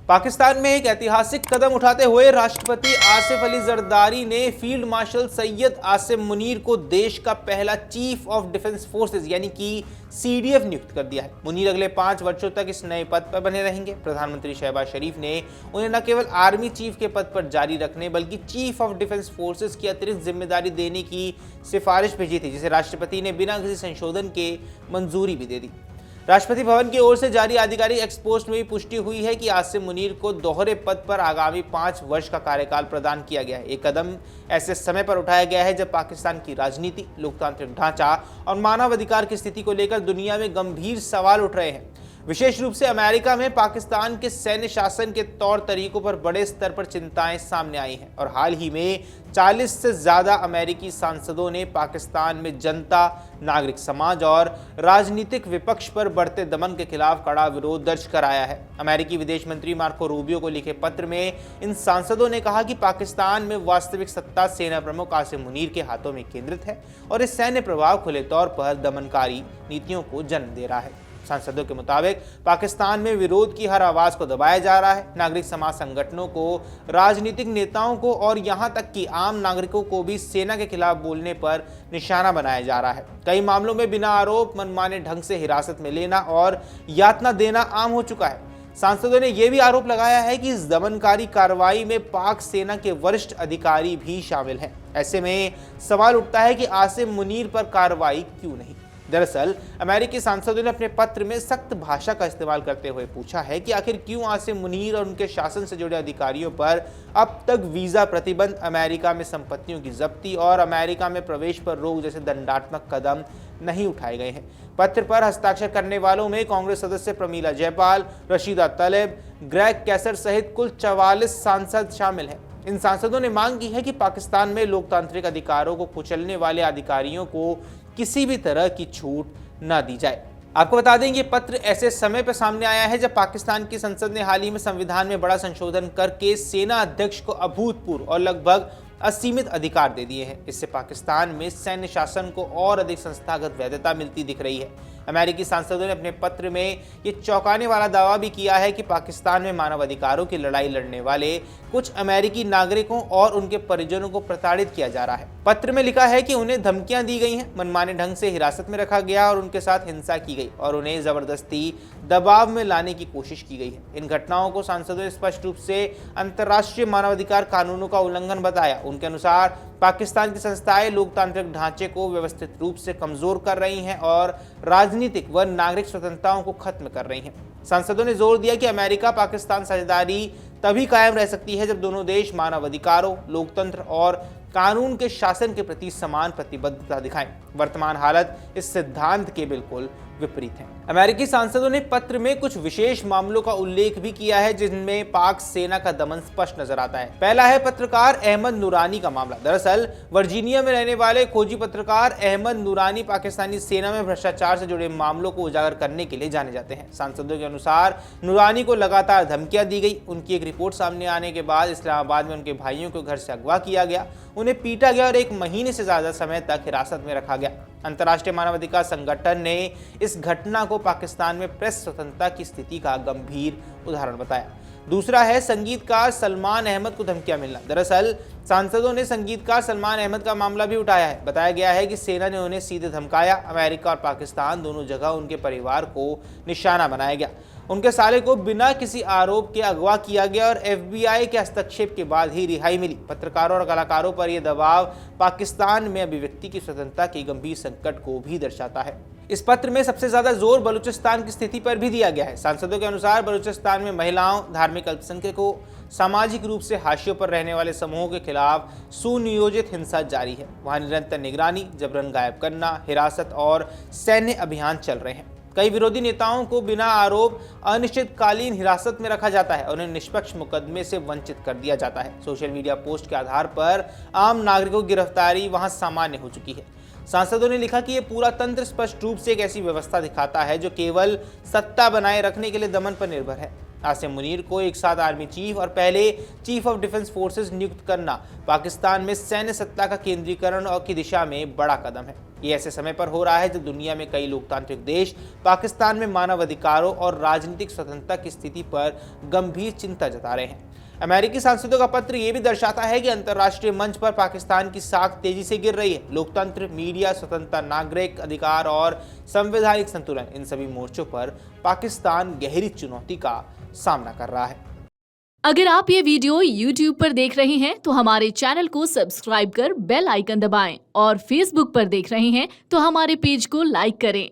पाकिस्तान में एक ऐतिहासिक कदम उठाते हुए राष्ट्रपति आसिफ अली जरदारी ने फील्ड मार्शल सैयद आसिम मुनीर को देश का पहला चीफ ऑफ डिफेंस फोर्सेस यानी कि सीडीएफ नियुक्त कर दिया है। मुनीर अगले 5 वर्षों तक इस नए पद पर बने रहेंगे। प्रधानमंत्री शहबाज शरीफ ने उन्हें न केवल आर्मी चीफ के पद पर जारी रखने बल्कि चीफ ऑफ डिफेंस फोर्सेस की अतिरिक्त जिम्मेदारी देने की सिफारिश भेजी थी, जिसे राष्ट्रपति ने बिना किसी संशोधन के मंजूरी भी दे दी। राष्ट्रपति भवन की ओर से जारी आधिकारिक एक्सपोस्ट में भी पुष्टि हुई है कि आसिम मुनीर को दोहरे पद पर आगामी 5 वर्ष का कार्यकाल प्रदान किया गया है। ये कदम ऐसे समय पर उठाया गया है जब पाकिस्तान की राजनीति, लोकतांत्रिक ढांचा और मानवाधिकार की स्थिति को लेकर दुनिया में गंभीर सवाल उठ रहे हैं। विशेष रूप से अमेरिका में पाकिस्तान के सैन्य शासन के तौर तरीकों पर बड़े स्तर पर चिंताएं सामने आई हैं और हाल ही में 40 से ज्यादा अमेरिकी सांसदों ने पाकिस्तान में जनता, नागरिक समाज और राजनीतिक विपक्ष पर बढ़ते दमन के खिलाफ कड़ा विरोध दर्ज कराया है। अमेरिकी विदेश मंत्री मार्को रूबियो को लिखे पत्र में इन सांसदों ने कहा कि पाकिस्तान में वास्तविक सत्ता सेना प्रमुख आसिम मुनीर के हाथों में केंद्रित है और इस सैन्य प्रभाव खुले तौर पर दमनकारी नीतियों को जन्म दे रहा है। सांसदों के मुताबिक पाकिस्तान में विरोध की हर आवाज को दबाया जा रहा है। नागरिक समाज संगठनों को, राजनीतिक नेताओं को और यहां तक कि आम नागरिकों को भी सेना के खिलाफ बोलने पर निशाना बनाया जा रहा है। कई मामलों में बिना आरोप मनमाने ढंग से हिरासत में लेना और यातना देना आम हो चुका है। सांसदों ने यह भी आरोप लगाया है कि इस दमनकारी कार्रवाई में पाक सेना के वरिष्ठ अधिकारी भी शामिल हैं। ऐसे में सवाल उठता है कि आसिम मुनीर पर कार्रवाई क्यों नहीं। दरअसल अमेरिकी सांसदों ने अपने पत्र में सख्त भाषा का इस्तेमाल करते हुए पूछा है कि आखिर क्यों आसिम मुनीर और उनके शासन से जुड़े अधिकारियों पर अब तक वीजा प्रतिबंध, अमेरिका में संपत्तियों की जब्ती और अमेरिका में प्रवेश पर रोक जैसे दंडात्मक कदम नहीं उठाए गए हैं। पत्र पर हस्ताक्षर करने वालों में कांग्रेस सदस्य प्रमीला जयपाल, रशीदा तलेब, ग्रेग कैसर सहित कुल 44 सांसद शामिल हैं। इन सांसदों ने मांग की है कि पाकिस्तान में लोकतांत्रिक अधिकारों को कुचलने वाले अधिकारियों को किसी भी तरह की छूट न दी जाए। आपको बता दें ये पत्र ऐसे समय पर सामने आया है जब पाकिस्तान की संसद ने हाल ही में संविधान में बड़ा संशोधन करके सेना अध्यक्ष को अभूतपूर्व और लगभग असीमित अधिकार दे दिए हैं। इससे पाकिस्तान में सैन्य शासन को और अधिक संस्थागत वैधता मिलती दिख रही है। अमेरिकी सांसदों ने अपने पत्र में ये चौंकाने वाला दावा भी किया है कि पाकिस्तान में मानवाधिकारों की लड़ाई लड़ने वाले कुछ अमेरिकी नागरिकों और उनके परिजनों को प्रताड़ित किया जा रहा है। पत्र में लिखा है कि उन्हें धमकियां दी गई हैं, मनमाने ढंग से हिरासत में रखा गया और उनके साथ हिंसा की गई और उन्हें जबरदस्ती दबाव में लाने की कोशिश की गई है। इन घटनाओं को सांसदों ने स्पष्ट रूप से अंतर्राष्ट्रीय मानवाधिकार कानूनों का उल्लंघन बताया। उनके अनुसार पाकिस्तान की संस्थाएं लोकतांत्रिक ढांचे को व्यवस्थित रूप से कमजोर कर रही हैं और राजनीतिक व नागरिक स्वतंत्रताओं को खत्म कर रही हैं। सांसदों ने जोर दिया कि अमेरिका पाकिस्तान साझेदारी तभी कायम रह सकती है जब दोनों देश मानवाधिकारों, लोकतंत्र और कानून के शासन के प्रति समान प्रतिबद्धता दिखाएं। वर्तमान हालत इस सिद्धांत के बिल्कुल विपरीत है। अमेरिकी सांसदों ने पत्र में कुछ विशेष मामलों का उल्लेख भी किया है जिनमें पाक सेना का दमन स्पष्ट नजर आता है। पहला है पत्रकार अहमद नूरानी का मामला। दरअसल वर्जीनिया में रहने वाले खोजी पत्रकार अहमद नूरानी पाकिस्तानी सेना में भ्रष्टाचार से जुड़े मामलों को उजागर करने के लिए जाने जाते हैं। सांसदों के अनुसार नूरानी को लगातार धमकियां दी गई। उनकी एक रिपोर्ट सामने आने के बाद इस्लामाबाद में उनके भाइयों को घर से अगवा किया गया, उन्हें पीटा गया और 1 महीने से ज्यादा समय तक हिरासत में रखा गया। अंतर्राष्ट्रीय मानवाधिकार संगठन ने इस घटना को पाकिस्तान में प्रेस स्वतंत्रता की स्थिति का गंभीर उदाहरण बताया। दूसरा है संगीतकार सलमान अहमद को धमकियां मिलना। दरअसल सांसदों ने संगीतकार सलमान अहमद का मामला भी उठाया है। बताया गया है कि सेना ने उन्हें सीधे धमकाया। अमेरिका और पाकिस्तान दोनों जगह उनके परिवार को निशाना बनाया गया। उनके साले को बिना किसी आरोप के अगवा किया गया और FBI के हस्तक्षेप के बाद ही रिहाई मिली। पत्रकारों और कलाकारों पर यह दबाव पाकिस्तान में अभिव्यक्ति की स्वतंत्रता के गंभीर संकट को भी दर्शाता है। इस पत्र में सबसे ज्यादा जोर बलूचिस्तान की स्थिति पर भी दिया गया है। सांसदों के अनुसार बलूचिस्तान में महिलाओं, धार्मिक अल्पसंख्यकों, सामाजिक रूप से हाशियों पर रहने वाले समूहों के खिलाफ सुनियोजित हिंसा जारी है। वहां निरंतर निगरानी, जबरन गायब करना, हिरासत और सैन्य अभियान चल रहे हैं। कई विरोधी नेताओं को बिना आरोप अनिश्चितकालीन हिरासत में रखा जाता है और उन्हें निष्पक्ष मुकदमे से वंचित कर दिया जाता है। सोशल मीडिया पोस्ट के आधार पर आम नागरिकों की गिरफ्तारी वहां सामान्य हो चुकी है। सांसदों ने लिखा कि यह पूरा तंत्र स्पष्ट रूप से एक ऐसी व्यवस्था दिखाता है जो केवल सत्ता बनाए रखने के लिए दमन पर निर्भर है। आसिम मुनीर को एक साथ आर्मी चीफ और पहले चीफ ऑफ डिफेंस फोर्सेस नियुक्त करना पाकिस्तान में सैन्य सत्ता का केंद्रीकरण और की दिशा में बड़ा कदम है। ये ऐसे समय पर हो रहा है जब दुनिया में कई लोकतांत्रिक देश पाकिस्तान में मानव अधिकारों और राजनीतिक स्वतंत्रता की स्थिति पर गंभीर चिंता जता रहे हैं। अमेरिकी सांसदों का पत्र ये भी दर्शाता है कि अंतर्राष्ट्रीय मंच पर पाकिस्तान की साख तेजी से गिर रही है। लोकतंत्र, मीडिया स्वतंत्रता, नागरिक अधिकार और संवैधानिक संतुलन, इन सभी मोर्चों पर पाकिस्तान गहरी चुनौती का सामना कर रहा है। अगर आप ये वीडियो YouTube पर देख रहे हैं तो हमारे चैनल को सब्सक्राइब कर बेल आइकन दबाएं और Facebook पर देख रहे हैं तो हमारे पेज को लाइक करें।